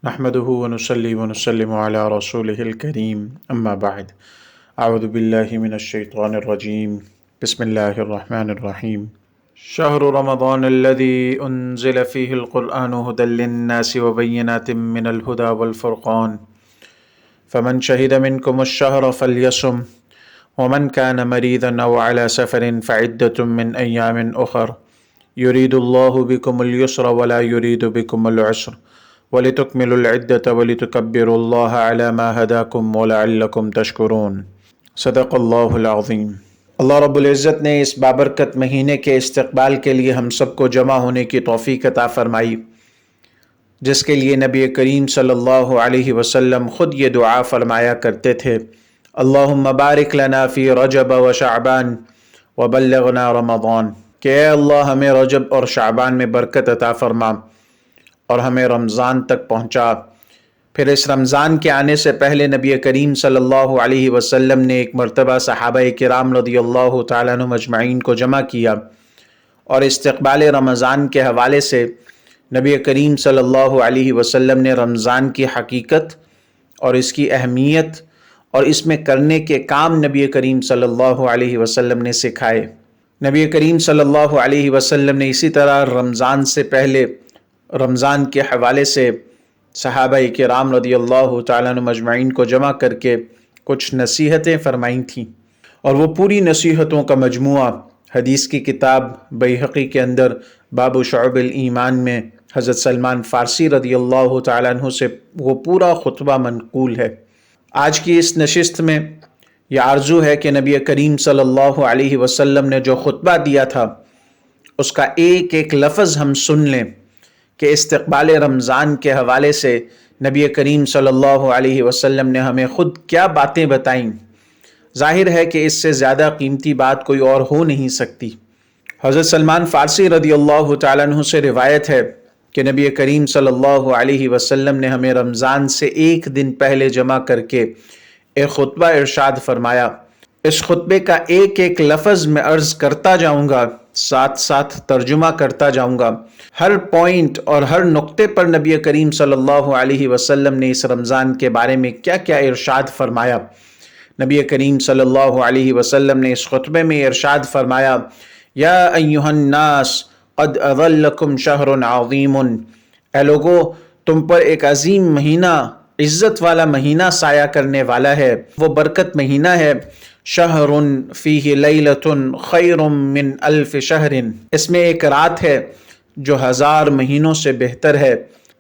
نحمده ونصلي ونسلم على رسوله الكريم أما بعد أعوذ بالله من الشيطان الرجيم بسم الله الرحمن الرحيم شهر رمضان الذي أنزل فيه القرآن هدى للناس وبينات من الهدى والفرقان فمن شهد منكم الشهر فليصم ومن كان مريضا أو على سفر فعدة من أيام أخر يريد الله بكم اليسر ولا يريد بكم العسر وَلِتُكْمِلُوا الْعِدَّةَ وَلِتُكَبِّرُوا اللَّهَ عَلَى مَا هَدَاكُمْ وَلَعَلَّكُمْ تَشْكُرُونَ صدق اللہ العظیم۔ اللہ رب العزت نے اس بابرکت مہینے کے استقبال کے لیے ہم سب کو جمع ہونے کی توفیق عطا فرمائی، جس کے لیے نبی کریم صلی اللہ علیہ وسلم خود یہ دعا فرمایا کرتے تھے، اللہم بارک لنا فی رجب و شعبان وبلغنا رمضان، کہ اے اللہ ہمیں رجب اور شعبان میں برکت عطا فرما اور ہمیں رمضان تک پہنچا۔ پھر اس رمضان کے آنے سے پہلے نبی کریم صلی اللہ علیہ وسلم نے ایک مرتبہ صحابہ کرام رضی اللہ تعالیٰ عنہم اجمعین کو جمع کیا اور استقبال رمضان کے حوالے سے نبی کریم صلی اللہ علیہ وسلم نے رمضان کی حقیقت اور اس کی اہمیت اور اس میں کرنے کے کام نبی کریم صلی اللہ علیہ وسلم نے سکھائے۔ نبی کریم صلی اللہ علیہ وسلم نے اسی طرح رمضان سے پہلے رمضان کے حوالے سے صحابہ کرام رضی اللہ تعالیٰ عنہم اجمعین کو جمع کر کے کچھ نصیحتیں فرمائی تھیں، اور وہ پوری نصیحتوں کا مجموعہ حدیث کی کتاب بیہقی کے اندر باب شعب الایمان میں حضرت سلمان فارسی رضی اللہ تعالیٰ عنہ سے وہ پورا خطبہ منقول ہے۔ آج کی اس نشست میں یہ آرزو ہے کہ نبی کریم صلی اللہ علیہ وسلم نے جو خطبہ دیا تھا اس کا ایک ایک لفظ ہم سن لیں کہ استقبال رمضان کے حوالے سے نبی کریم صلی اللہ علیہ وسلم نے ہمیں خود کیا باتیں بتائیں۔ ظاہر ہے کہ اس سے زیادہ قیمتی بات کوئی اور ہو نہیں سکتی۔ حضرت سلمان فارسی رضی اللہ تعالیٰ عنہ سے روایت ہے کہ نبی کریم صلی اللہ علیہ وسلم نے ہمیں رمضان سے ایک دن پہلے جمع کر کے ایک خطبہ ارشاد فرمایا۔ اس خطبے کا ایک ایک لفظ میں عرض کرتا جاؤں گا، ساتھ ساتھ ترجمہ کرتا جاؤں گا۔ ہر پوائنٹ اور ہر نقطے پر نبی کریم صلی اللہ علیہ وسلم نے اس رمضان کے بارے میں کیا کیا ارشاد فرمایا۔ نبی کریم صلی اللہ علیہ وسلم نے اس خطبے میں ارشاد فرمایا، یا ایھا الناس قد اظلکم شہر عظیم، اے لوگو تم پر ایک عظیم مہینہ، عزت والا مہینہ سایہ کرنے والا ہے، وہ برکت مہینہ ہے۔ شہر فیہ لیلۃ خیر من الف شہر، اس میں ایک رات ہے جو 1000 مہینوں سے بہتر ہے۔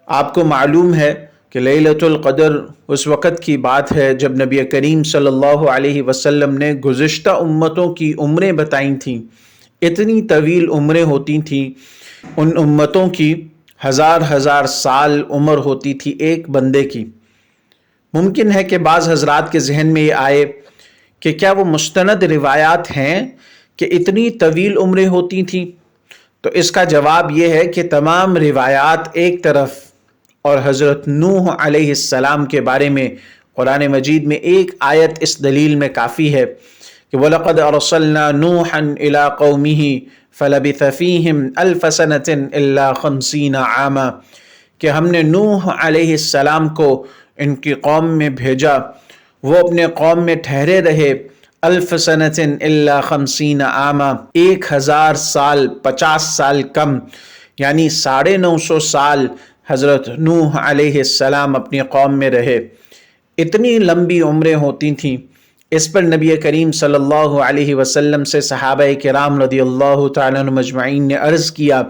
آپ کو معلوم ہے کہ لیلۃ القدر اس وقت کی بات ہے جب نبی کریم صلی اللہ علیہ وسلم نے گزشتہ امتوں کی عمریں بتائی تھیں۔ اتنی طویل عمریں ہوتی تھیں، ان امتوں کی 1000 سال عمر ہوتی تھی ایک بندے کی۔ ممکن ہے کہ بعض حضرات کے ذہن میں یہ آئے کہ کیا وہ مستند روایات ہیں کہ اتنی طویل عمریں ہوتی تھیں؟ تو اس کا جواب یہ ہے کہ تمام روایات ایک طرف اور حضرت نوح علیہ السلام کے بارے میں قرآن مجید میں ایک آیت اس دلیل میں کافی ہے کہ وَلَقَدْ أَرْسَلْنَا نُوحًا إِلَىٰ قَوْمِهِ فَلَبِثَ فِيهِمْ أَلْفَ سَنَةٍ إِلَّا 50 عَامًا، کہ ہم نے نوح علیہ السلام کو ان کی قوم میں بھیجا، وہ اپنے قوم میں ٹھہرے رہے، الف سنۃ الا 50 عاما، 1000 سال 50 سال کم، یعنی 950 سال حضرت نوح علیہ السلام اپنی قوم میں رہے۔ اتنی لمبی عمریں ہوتی تھیں۔ اس پر نبی کریم صلی اللہ علیہ وسلم سے صحابہ کرام رضی اللہ تعالیٰ عنہم اجمعین نے عرض کیا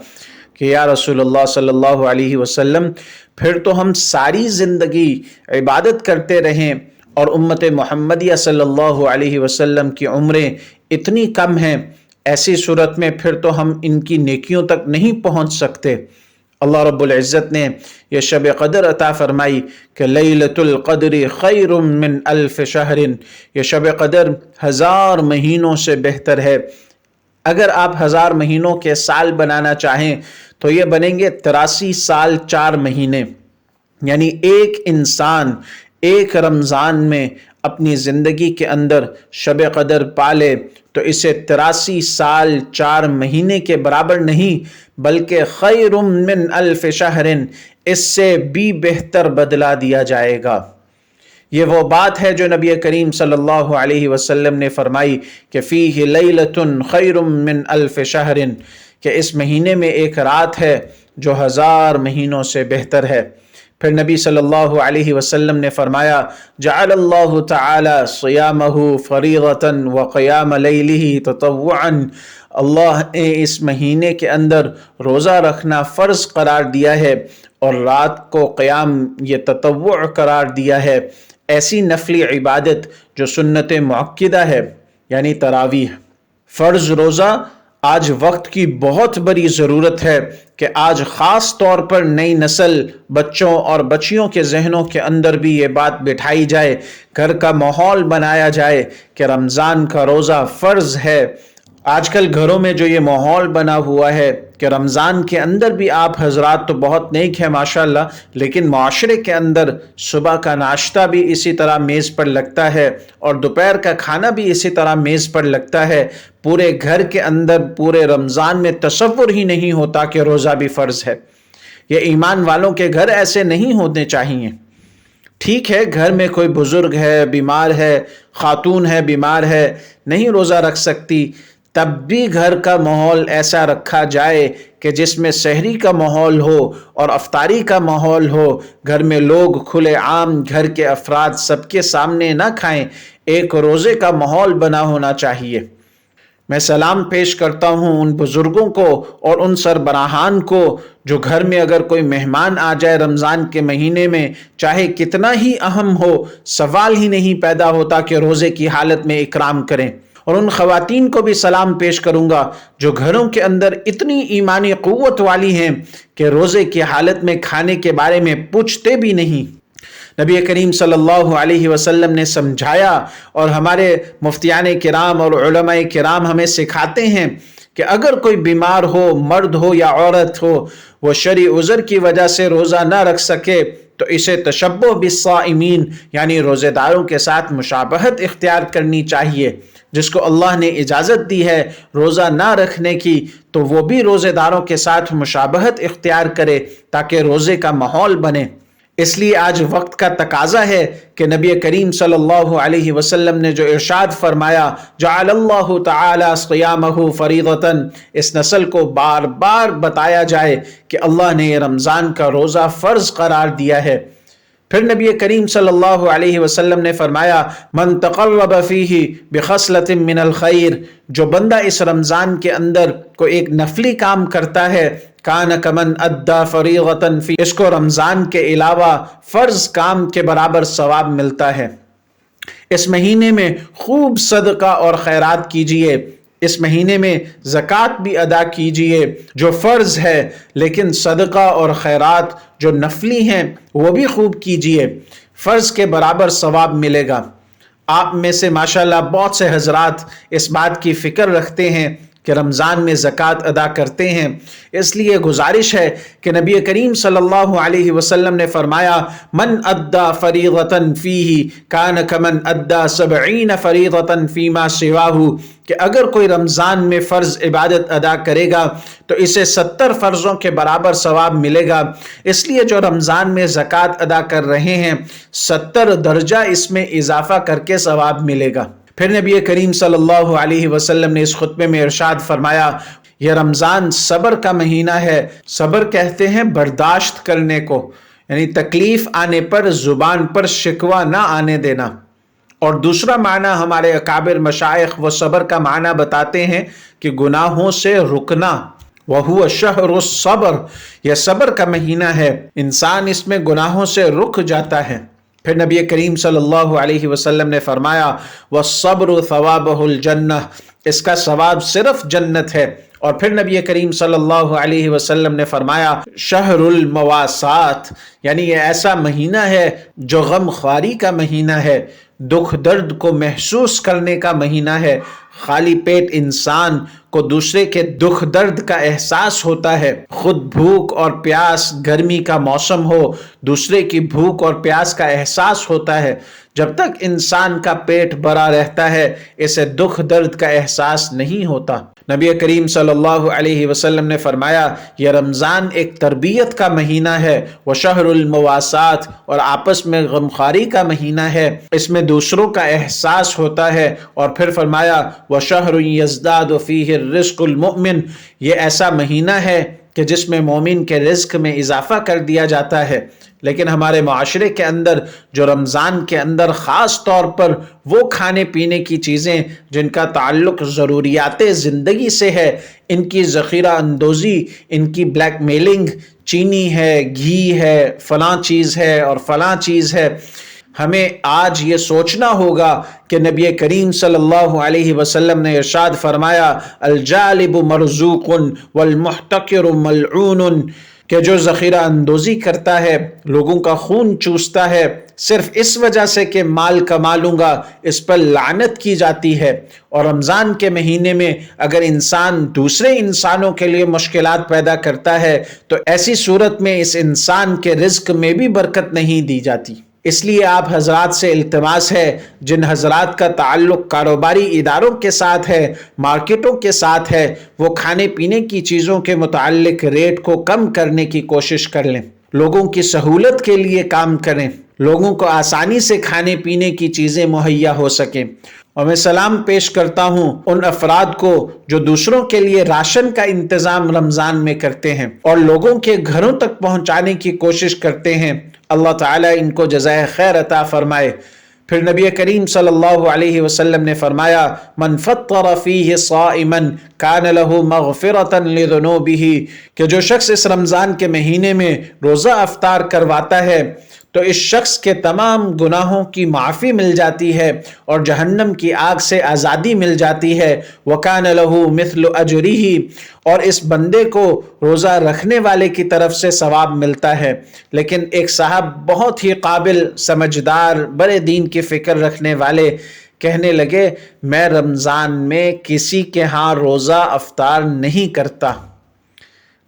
کہ یا رسول اللہ صلی اللہ علیہ وسلم، پھر تو ہم ساری زندگی عبادت کرتے رہیں اور امت محمدیہ صلی اللہ علیہ وسلم کی عمریں اتنی کم ہیں، ایسی صورت میں پھر تو ہم ان کی نیکیوں تک نہیں پہنچ سکتے۔ اللہ رب العزت نے یہ شب قدر عطا فرمائی کہ لیلۃ القدر خیر من الف شہر، یہ شب قدر 1000 مہینوں سے بہتر ہے۔ اگر آپ 1000 مہینوں کے سال بنانا چاہیں تو یہ بنیں گے 83 سال 4 مہینے، یعنی ایک انسان ایک رمضان میں اپنی زندگی کے اندر شب قدر پالے تو اسے 83 سال 4 مہینے کے برابر نہیں بلکہ خیر من الف شہر، اس سے بھی بہتر بدلہ دیا جائے گا۔ یہ وہ بات ہے جو نبی کریم صلی اللہ علیہ وسلم نے فرمائی کہ فیہ لیلۃ خیر من الف شہر، کہ اس مہینے میں ایک رات ہے جو 1000 مہینوں سے بہتر ہے۔ پھر نبی صلی اللہ علیہ وسلم نے فرمایا جعل اللہ تعالی صیامہ فریضۃ وقیام لیلہ تطوعا، اللہ نے اس مہینے کے اندر روزہ رکھنا فرض قرار دیا ہے اور رات کو قیام یہ تطوع قرار دیا ہے، ایسی نفلی عبادت جو سنت مؤکدہ ہے یعنی تراویح۔ فرض روزہ آج وقت کی بہت بڑی ضرورت ہے کہ آج خاص طور پر نئی نسل بچوں اور بچیوں کے ذہنوں کے اندر بھی یہ بات بٹھائی جائے، گھر کا ماحول بنایا جائے کہ رمضان کا روزہ فرض ہے۔ آج کل گھروں میں جو یہ ماحول بنا ہوا ہے کہ رمضان کے اندر بھی آپ حضرات تو بہت نیک ہیں ماشاءاللہ، لیکن معاشرے کے اندر صبح کا ناشتہ بھی اسی طرح میز پر لگتا ہے اور دوپہر کا کھانا بھی اسی طرح میز پر لگتا ہے، پورے گھر کے اندر پورے رمضان میں تصور ہی نہیں ہوتا کہ روزہ بھی فرض ہے۔ یہ ایمان والوں کے گھر ایسے نہیں ہونے چاہیے۔ ٹھیک ہے گھر میں کوئی بزرگ ہے، بیمار ہے، خاتون ہے بیمار ہے، نہیں روزہ رکھ سکتی، تب بھی گھر کا ماحول ایسا رکھا جائے کہ جس میں سحری کا ماحول ہو اور افطاری کا ماحول ہو، گھر میں لوگ کھلے عام گھر کے افراد سب کے سامنے نہ کھائیں، ایک روزے کا ماحول بنا ہونا چاہیے۔ میں سلام پیش کرتا ہوں ان بزرگوں کو اور ان سربراہان کو جو گھر میں اگر کوئی مہمان آ جائے رمضان کے مہینے میں، چاہے کتنا ہی اہم ہو، سوال ہی نہیں پیدا ہوتا کہ روزے کی حالت میں اکرام کریں۔ اور ان خواتین کو بھی سلام پیش کروں گا جو گھروں کے اندر اتنی ایمانی قوت والی ہیں کہ روزے کی حالت میں کھانے کے بارے میں پوچھتے بھی نہیں۔ نبی کریم صلی اللہ علیہ وسلم نے سمجھایا اور ہمارے مفتیان کرام اور علماء کرام ہمیں سکھاتے ہیں کہ اگر کوئی بیمار ہو، مرد ہو یا عورت ہو، وہ شرعی عذر کی وجہ سے روزہ نہ رکھ سکے تو اسے تشبہ بالصائمین یعنی روزے داروں کے ساتھ مشابہت اختیار کرنی چاہیے۔ جس کو اللہ نے اجازت دی ہے روزہ نہ رکھنے کی تو وہ بھی روزے داروں کے ساتھ مشابہت اختیار کرے تاکہ روزے کا ماحول بنے۔ اس لیے آج وقت کا تقاضا ہے کہ نبی کریم صلی اللہ علیہ وسلم نے جو ارشاد فرمایا جعل اللہ تعالی صیامہ فریضۃ، اس نسل کو بار بار بتایا جائے کہ اللہ نے رمضان کا روزہ فرض قرار دیا ہے۔ پھر نبی کریم صلی اللہ علیہ وسلم نے فرمایا من تقرب فیہ بخصلۃ من الخیر، جو بندہ اس رمضان کے اندر کوئی ایک نفلی کام کرتا ہے کان کمن ادا فریضۃ فی، اس کو رمضان کے علاوہ فرض کام کے برابر ثواب ملتا ہے۔ اس مہینے میں خوب صدقہ اور خیرات کیجئے، اس مہینے میں زکوٰۃ بھی ادا کیجئے جو فرض ہے، لیکن صدقہ اور خیرات جو نفلی ہیں وہ بھی خوب کیجئے، فرض کے برابر ثواب ملے گا۔ آپ میں سے ماشاءاللہ بہت سے حضرات اس بات کی فکر رکھتے ہیں کہ رمضان میں زکوٰۃ ادا کرتے ہیں، اس لیے گزارش ہے کہ نبی کریم صلی اللہ علیہ وسلم نے فرمایا من ادا فریضۃ فیہ کان کمن ادا 70 فریضۃ فیما سواہ، کہ اگر کوئی رمضان میں فرض عبادت ادا کرے گا تو اسے 70 فرضوں کے برابر ثواب ملے گا۔ اس لیے جو رمضان میں زکوٰۃ ادا کر رہے ہیں 70 درجہ اس میں اضافہ کر کے ثواب ملے گا۔ پھر نبی کریم صلی اللہ علیہ وسلم نے اس خطبے میں ارشاد فرمایا یہ رمضان صبر کا مہینہ ہے، صبر کہتے ہیں برداشت کرنے کو، یعنی تکلیف آنے پر زبان پر شکوہ نہ آنے دینا۔ اور دوسرا معنی ہمارے اکابر مشائخ وہ صبر کا معنی بتاتے ہیں کہ گناہوں سے رکنا، وَهُوَ شَهْرُ الصَّبْرِ، یہ صبر کا مہینہ ہے، انسان اس میں گناہوں سے رک جاتا ہے۔ پھر نبی کریم صلی اللہ علیہ وسلم نے فرمایا وَالصَّبْرُ ثَوَابُهُ الْجَنَّةِ، اس کا ثواب صرف جنت ہے۔ اور پھر نبی کریم صلی اللہ علیہ وسلم نے فرمایا شہر المواسات، یعنی یہ ایسا مہینہ ہے جو غم خواری کا مہینہ ہے، دکھ درد کو محسوس کرنے کا مہینہ ہے۔ خالی پیٹ انسان کو دوسرے کے دکھ درد کا احساس ہوتا ہے، خود بھوک اور پیاس، گرمی کا موسم ہو، دوسرے کی بھوک اور پیاس کا احساس ہوتا ہے، جب تک انسان کا پیٹ بھرا رہتا ہے اسے دکھ درد کا احساس نہیں ہوتا۔ نبی کریم صلی اللہ علیہ وسلم نے فرمایا یہ رمضان ایک تربیت کا مہینہ ہے، وہ شہر المواسات، اور آپس میں غمخواری کا مہینہ ہے، اس میں دوسروں کا احساس ہوتا ہے، اور پھر فرمایا وہ شہر یزداد فیہ الرزق المؤمن، یہ ایسا مہینہ ہے کہ جس میں مومن کے رزق میں اضافہ کر دیا جاتا ہے۔ لیکن ہمارے معاشرے کے اندر جو رمضان کے اندر خاص طور پر وہ کھانے پینے کی چیزیں جن کا تعلق ضروریات زندگی سے ہے، ان کی ذخیرہ اندوزی، ان کی بلیک میلنگ، چینی ہے، گھی ہے، فلاں چیز ہے اور فلاں چیز ہے، ہمیں آج یہ سوچنا ہوگا کہ نبی کریم صلی اللہ علیہ وسلم نے ارشاد فرمایا الجالب مرزوق والمحتکر ملعون، کہ جو ذخیرہ اندوزی کرتا ہے، لوگوں کا خون چوستا ہے صرف اس وجہ سے کہ مال کما لوں گا، اس پر لعنت کی جاتی ہے۔ اور رمضان کے مہینے میں اگر انسان دوسرے انسانوں کے لیے مشکلات پیدا کرتا ہے تو ایسی صورت میں اس انسان کے رزق میں بھی برکت نہیں دی جاتی۔ اس لیے آپ حضرات سے التماس ہے، جن حضرات کا تعلق کاروباری اداروں کے ساتھ ہے، مارکیٹوں کے ساتھ ہے، وہ کھانے پینے کی چیزوں کے متعلق ریٹ کو کم کرنے کی کوشش کر لیں، لوگوں کی سہولت کے لیے کام کریں، لوگوں کو آسانی سے کھانے پینے کی چیزیں مہیا ہو سکیں۔ اور میں سلام پیش کرتا ہوں ان افراد کو جو دوسروں کے لیے راشن کا انتظام رمضان میں کرتے ہیں اور لوگوں کے گھروں تک پہنچانے کی کوشش کرتے ہیں، اللہ تعالیٰ ان کو جزائے خیر عطا فرمائے۔ پھر نبی کریم صلی اللہ علیہ وسلم نے فرمایا من فطر فیہ صائما کان لہ مغفرۃ لذنوبہ، کہ جو شخص اس رمضان کے مہینے میں روزہ افطار کرواتا ہے تو اس شخص کے تمام گناہوں کی معافی مل جاتی ہے اور جہنم کی آگ سے آزادی مل جاتی ہے۔ وَكَانَ لَهُ مِثْلُ أَجْرِهِ، اور اس بندے کو روزہ رکھنے والے کی طرف سے ثواب ملتا ہے۔ لیکن ایک صاحب بہت ہی قابل، سمجھدار، بڑے دین کی فکر رکھنے والے کہنے لگے میں رمضان میں کسی کے ہاں روزہ افطار نہیں کرتا،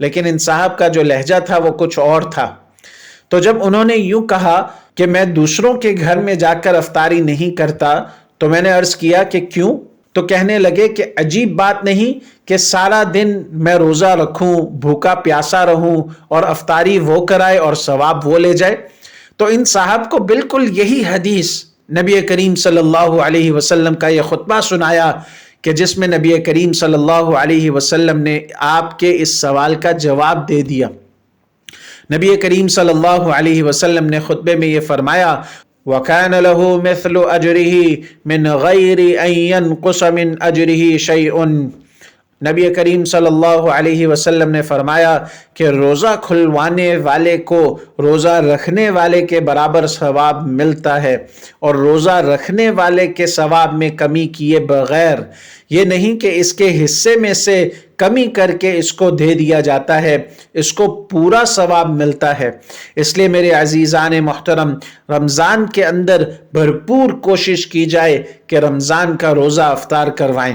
لیکن ان صاحب کا جو لہجہ تھا وہ کچھ اور تھا۔ تو جب انہوں نے یوں کہا کہ میں دوسروں کے گھر میں جا کر افطاری نہیں کرتا تو میں نے عرض کیا کہ کیوں؟ تو کہنے لگے کہ عجیب بات نہیں کہ سارا دن میں روزہ رکھوں، بھوکا پیاسا رہوں اور افطاری وہ کرائے اور ثواب وہ لے جائے۔ تو ان صاحب کو بالکل یہی حدیث نبی کریم صلی اللہ علیہ وسلم کا یہ خطبہ سنایا کہ جس میں نبی کریم صلی اللہ علیہ وسلم نے آپ کے اس سوال کا جواب دے دیا۔ نبی کریم صلی اللہ علیہ وسلم نے خطبے میں یہ فرمایا وَكَانَ لَهُ مِثْلُ أَجْرِهِ مِنْ غَيْرِ أَنْ يَنْقُصَ مِنْ أَجْرِهِ شَيْءٌ۔ نبی کریم صلی اللہ علیہ وسلم نے فرمایا کہ روزہ کھلوانے والے کو روزہ رکھنے والے کے برابر ثواب ملتا ہے، اور روزہ رکھنے والے کے ثواب میں کمی کیے بغیر، یہ نہیں کہ اس کے حصے میں سے کمی کر کے اس کو دے دیا جاتا ہے، اس کو پورا ثواب ملتا ہے۔ اس لیے میرے عزیزان محترم، رمضان کے اندر بھرپور کوشش کی جائے کہ رمضان کا روزہ افطار کروائیں۔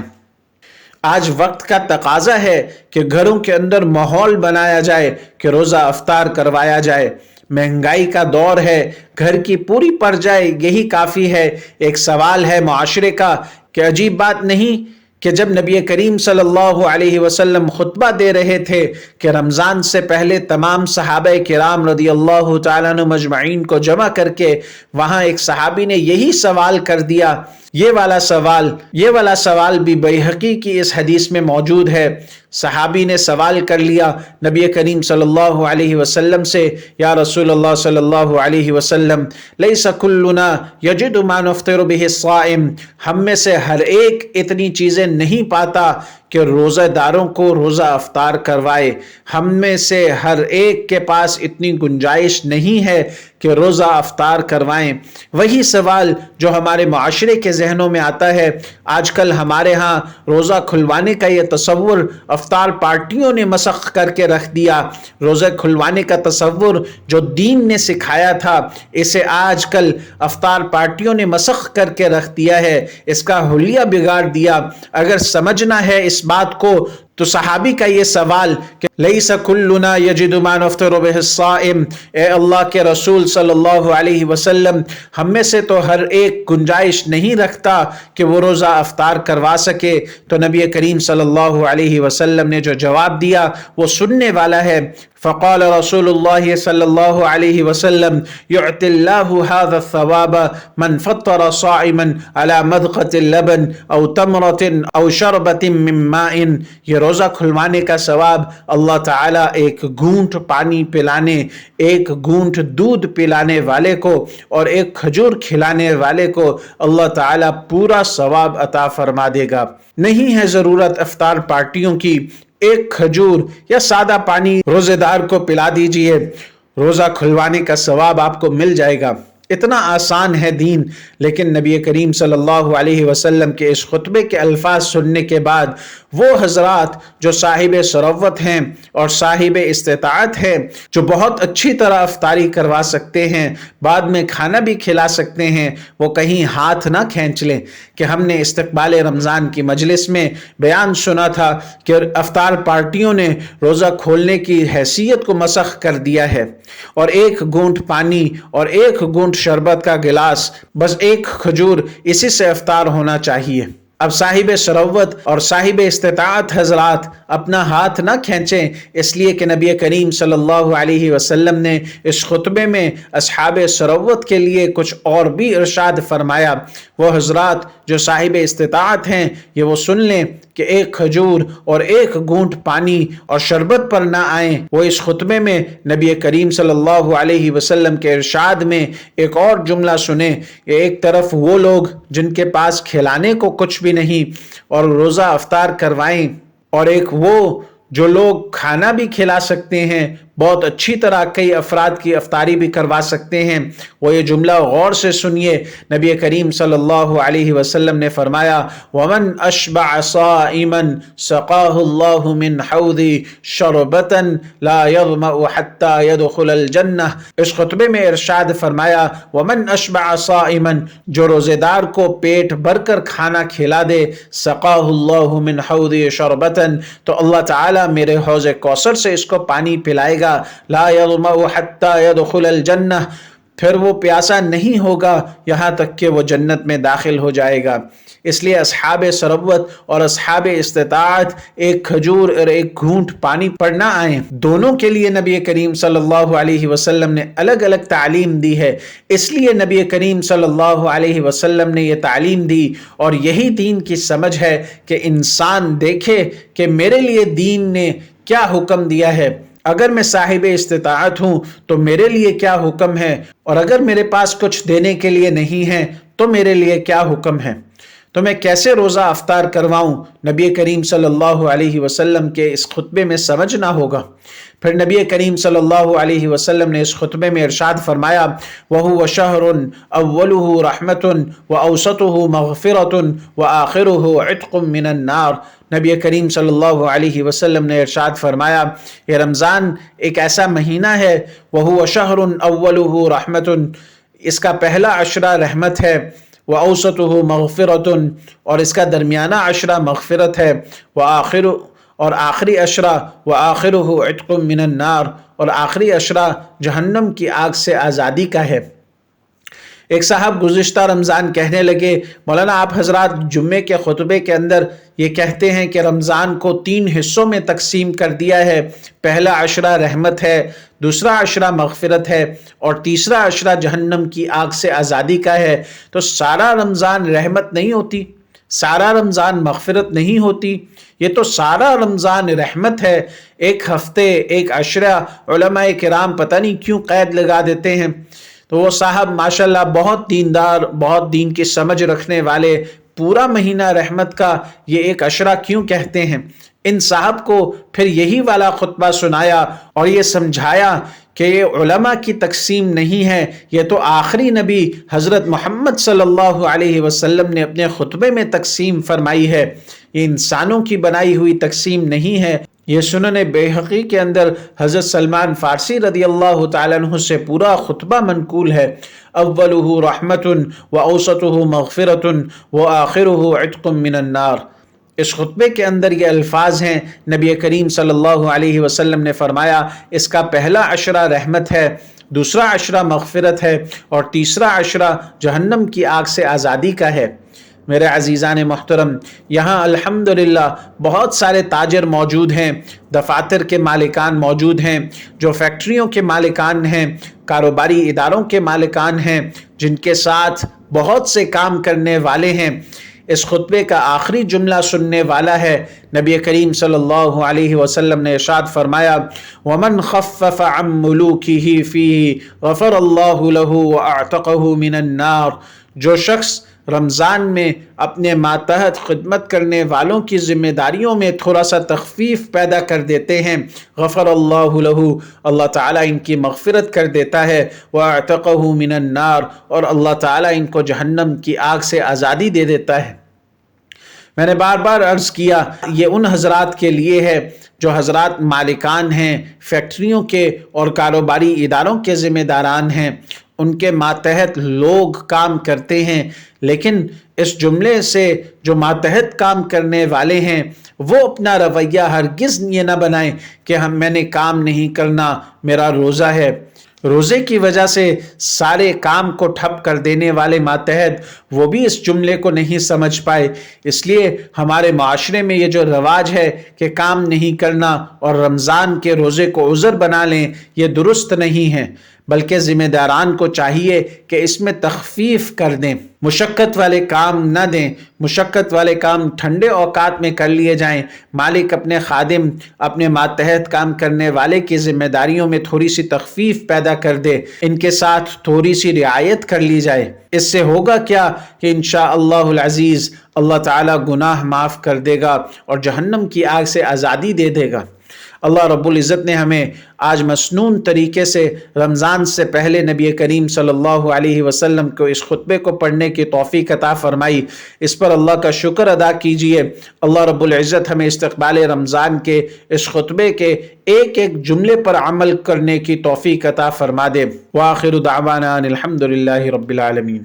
آج وقت کا تقاضا ہے کہ گھروں کے اندر ماحول بنایا جائے کہ روزہ افطار کروایا جائے۔ مہنگائی کا دور ہے، گھر کی پوری پڑ جائے یہی کافی ہے۔ ایک سوال ہے معاشرے کا کہ عجیب بات نہیں کہ جب نبی کریم صلی اللہ علیہ وسلم خطبہ دے رہے تھے کہ رمضان سے پہلے تمام صحابہ کرام رضی اللہ تعالیٰ عنہ مجمعین کو جمع کر کے وہاں ایک صحابی نے یہی سوال کر دیا، یہ والا سوال بھی بیہقی کی اس حدیث میں موجود ہے۔ صحابی نے سوال کر لیا نبی کریم صلی اللہ علیہ وسلم سے، یا رسول اللہ صلی اللہ علیہ وسلم لیس کلنا یجد ما نفطر بہ الصائم، ہم میں سے ہر ایک اتنی چیزیں نہیں پاتا کہ روزہ داروں کو روزہ افطار کروائے، ہم میں سے ہر ایک کے پاس اتنی گنجائش نہیں ہے کہ روزہ افطار کروائیں۔ وہی سوال جو ہمارے معاشرے کے ذہنوں میں آتا ہے، آج کل ہمارے ہاں روزہ کھلوانے کا یہ تصور افطار پارٹیوں نے مسخ کر کے رکھ دیا۔ روزہ کھلوانے کا تصور جو دین نے سکھایا تھا، اسے آج کل افطار پارٹیوں نے مسخ کر کے رکھ دیا ہے، اس کا حلیہ بگاڑ دیا۔ اگر سمجھنا ہے اس اس بات کو تو صحابی کا یہ سوال کہ لیس کلنا یجد ما نفطر بہ الصائم، اے اللہ کے رسول صلی اللہ علیہ وسلم، ہم میں سے تو ہر ایک گنجائش نہیں رکھتا کہ وہ روزہ افطار کروا سکے. تو نبی کریم صلی اللہ علیہ وسلم نے جو جواب دیا وہ سننے والا ہے. فقال رسول اللہ صلی اللہ علیہ وسلم يعطي الله هذا الثواب من فطر صائما على مذقة اللبن او تمرة او شربة من ماء. یہ روزہ کھلوانے کا ثواب اللہ تعالیٰ ایک گھونٹ پانی پلانے، ایک گھونٹ دودھ پلانے والے کو اور ایک کھجور کھلانے والے کو اللہ تعالیٰ پورا ثواب عطا فرما دے گا. نہیں ہے ضرورت افطار پارٹیوں کی، ایک کھجور یا سادہ پانی روزے دار کو پلا دیجئے، روزہ کھلوانے کا ثواب آپ کو مل جائے گا. اتنا آسان ہے دین. لیکن نبی کریم صلی اللہ علیہ وسلم کے اس خطبے کے الفاظ سننے کے بعد وہ حضرات جو صاحب ثروت ہیں اور صاحب استطاعت ہیں، جو بہت اچھی طرح افطاری کروا سکتے ہیں، بعد میں کھانا بھی کھلا سکتے ہیں، وہ کہیں ہاتھ نہ کھینچ لیں کہ ہم نے استقبال رمضان کی مجلس میں بیان سنا تھا کہ افطار پارٹیوں نے روزہ کھولنے کی حیثیت کو مسخ کر دیا ہے، اور ایک گھونٹ پانی اور ایک گھونٹ شربت کا گلاس، بس ایک کھجور، اسی سے افطار ہونا چاہیے. اب صاحب ثروت اور صاحب استطاعت حضرات اپنا ہاتھ نہ کھینچیں، اس لیے کہ نبی کریم صلی اللہ علیہ وسلم نے اس خطبے میں اصحاب ثروت کے لیے کچھ اور بھی ارشاد فرمایا. وہ حضرات جو صاحب استطاعت ہیں یہ وہ سن لیں کہ ایک کھجور اور ایک گھونٹ پانی اور شربت پر نہ آئیں. وہ اس خطبے میں نبی کریم صلی اللہ علیہ وسلم کے ارشاد میں ایک اور جملہ سنیں. ایک طرف وہ لوگ جن کے پاس کھلانے کو کچھ بھی نہیں اور روزہ افطار کروائیں، اور ایک وہ جو لوگ کھانا بھی کھلا سکتے ہیں، بہت اچھی طرح کئی افراد کی افطاری بھی کروا سکتے ہیں. وہ یہ جملہ غور سے سنیے. نبی کریم صلی اللہ علیہ وسلم نے فرمایا وَمَنْ أَشْبَعَ صَائِمًا سَقَاهُ اللَّهُ مِنْ حَوْضِ شَرْبَةً لَا يَظْمَأُ حَتَّى يَدْخُلَ الْجَنَّةِ. اس خطبے میں ارشاد فرمایا وَمَنْ أَشْبَعَ صَائِمًا، جو روزے دار کو پیٹ بھر کر کھانا کھلا دے، سَقَاهُ اللَّهُ مِنْ حَوْضِ شَرْبَةً، تو اللہ تعالیٰ میرے حوض کوثر سے اس کو پانی پلائے گا. لا يظمأ حتى يدخل الجنہ، پھر وہ پیاسا نہیں ہوگا یہاں تک کہ وہ جنت میں داخل ہو جائے گا. اس لیے اصحاب ثروت اور اصحاب استطاعت ایک کھجور اور ایک گھونٹ پانی پر نہ آئیں. دونوں کے لیے نبی کریم صلی اللہ علیہ وسلم نے الگ الگ تعلیم دی ہے. اس لیے نبی کریم صلی اللہ علیہ وسلم نے یہ تعلیم دی، اور یہی دین کی سمجھ ہے کہ انسان دیکھے کہ میرے لیے دین نے کیا حکم دیا ہے. اگر میں صاحب استطاعت ہوں تو میرے لیے کیا حکم ہے، اور اگر میرے پاس کچھ دینے کے لیے نہیں ہے تو میرے لیے کیا حکم ہے. تو میں کیسے روزہ افطار کرواؤں؟ نبی کریم صلی اللہ علیہ وسلم کے اس خطبے میں سمجھنا ہوگا. پھر نبی کریم صلی اللہ علیہ وسلم نے اس خطبے میں ارشاد فرمایا وَهُوَ شَهْرٌ أَوَّلُهُ رَحْمَةٌ وَأَوْسَطُهُ مَغْفِرَةٌ وَآخِرُهُ عِتْقٌ مِّنَ النَّارِ. نبی کریم صلی اللہ علیہ وسلم نے ارشاد فرمایا یہ رمضان ایک ایسا مہینہ ہے، وَهُوَ شَهْرٌ أَوَّلُهُ رَحْمَةٌ، اس کا پہلا عشرہ رحمت ہے، وَأَوْسَطُهُ مَغْفِرَةٌ، اور اس کا درمیانہ عشرہ مغفرت ہے، وَآخِرُ، اور آخری عشرہ وَآخِرُهُ عِتْقٌ مِّنَ النَّارِ، اور آخری عشرہ جہنم کی آگ سے آزادی کا ہے. ایک صاحب گزشتہ رمضان کہنے لگے مولانا آپ حضرات جمعے کے خطبے کے اندر یہ کہتے ہیں کہ رمضان کو 3 حصوں میں تقسیم کر دیا ہے، پہلا عشرہ رحمت ہے، دوسرا عشرہ مغفرت ہے، اور تیسرا عشرہ جہنم کی آگ سے آزادی کا ہے. تو سارا رمضان رحمت نہیں ہوتی، سارا رمضان مغفرت نہیں ہوتی، یہ تو سارا رمضان رحمت ہے. ایک ہفتے ایک عشرہ علماء کرام پتہ نہیں کیوں قید لگا دیتے ہیں. تو وہ صاحب ماشاءاللہ بہت دیندار، بہت دین کی سمجھ رکھنے والے، پورا مہینہ رحمت کا یہ ایک عشرہ کیوں کہتے ہیں؟ ان صاحب کو پھر یہی والا خطبہ سنایا اور یہ سمجھایا کہ یہ علماء کی تقسیم نہیں ہے، یہ تو آخری نبی حضرت محمد صلی اللہ علیہ وسلم نے اپنے خطبے میں تقسیم فرمائی ہے، یہ انسانوں کی بنائی ہوئی تقسیم نہیں ہے. یہ سنن بیہقی کے اندر حضرت سلمان فارسی رضی اللہ تعالیٰ عنہ سے پورا خطبہ منقول ہے. اولہ رحمت و اوسطہ مغفرت و آخرہ عتق من النار. اس خطبے کے اندر یہ الفاظ ہیں، نبی کریم صلی اللہ علیہ وسلم نے فرمایا اس کا پہلا عشرہ رحمت ہے، دوسرا عشرہ مغفرت ہے، اور تیسرا عشرہ جہنم کی آگ سے آزادی کا ہے۔ میرے عزیزان محترم، یہاں الحمدللہ بہت سارے تاجر موجود ہیں، دفاتر کے مالکان موجود ہیں، جو فیکٹریوں کے مالکان ہیں، کاروباری اداروں کے مالکان ہیں، جن کے ساتھ بہت سے کام کرنے والے ہیں۔ اس خطبے کا آخری جملہ سننے والا ہے، نبی کریم صلی اللہ علیہ وسلم نے ارشاد فرمایا، وَمَنْ خَفَّفَ عَنْ مُلُوكِهِ فِيهِ غَفَرَ اللَّهُ لَهُ وَأَعْتَقَهُ مِنَ النَّارِ۔ جو شخص رمضان میں اپنے ماتحت خدمت کرنے والوں کی ذمہ داریوں میں تھوڑا سا تخفیف پیدا کر دیتے ہیں، غفر اللہ لہ، اللہ تعالیٰ ان کی مغفرت کر دیتا ہے، وَأَعْتَقَهُ مِنَ النَّارِ، اور اللہ تعالیٰ ان کو جہنم کی آگ سے آزادی دے دیتا ہے۔ میں نے بار بار عرض کیا، یہ ان حضرات کے لیے ہے جو حضرات مالکان ہیں، فیکٹریوں کے اور کاروباری اداروں کے ذمہ داران ہیں، ان کے ماتحت لوگ کام کرتے ہیں، لیکن اس جملے سے جو ماتحت کام کرنے والے ہیں وہ اپنا رویہ ہرگز یہ نہ بنائیں کہ میں نے کام نہیں کرنا، میرا روزہ ہے۔ روزے کی وجہ سے سارے کام کو ٹھپ کر دینے والے ماتحت وہ بھی اس جملے کو نہیں سمجھ پائے۔ اس لیے ہمارے معاشرے میں یہ جو رواج ہے کہ کام نہیں کرنا اور رمضان کے روزے کو عذر بنا لیں، یہ درست نہیں ہے، بلکہ ذمہ داران کو چاہیے کہ اس میں تخفیف کر دیں، مشقت والے کام نہ دیں، مشقت والے کام ٹھنڈے اوقات میں کر لیے جائیں۔ مالک اپنے خادم، اپنے ماتحت کام کرنے والے کی ذمہ داریوں میں تھوڑی سی تخفیف پیدا کر دے، ان کے ساتھ تھوڑی سی رعایت کر لی جائے۔ اس سے ہوگا کیا کہ انشاءاللہ العزیز اللہ تعالیٰ گناہ معاف کر دے گا اور جہنم کی آگ سے آزادی دے دے گا۔ اللہ رب العزت نے ہمیں آج مسنون طریقے سے رمضان سے پہلے نبی کریم صلی اللہ علیہ وسلم کو اس خطبے کو پڑھنے کی توفیق عطا فرمائی، اس پر اللہ کا شکر ادا کیجئے۔ اللہ رب العزت ہمیں استقبال رمضان کے اس خطبے کے ایک ایک جملے پر عمل کرنے کی توفیق عطا فرما دے۔ وآخر دعوانا الحمدللہ رب العالمین۔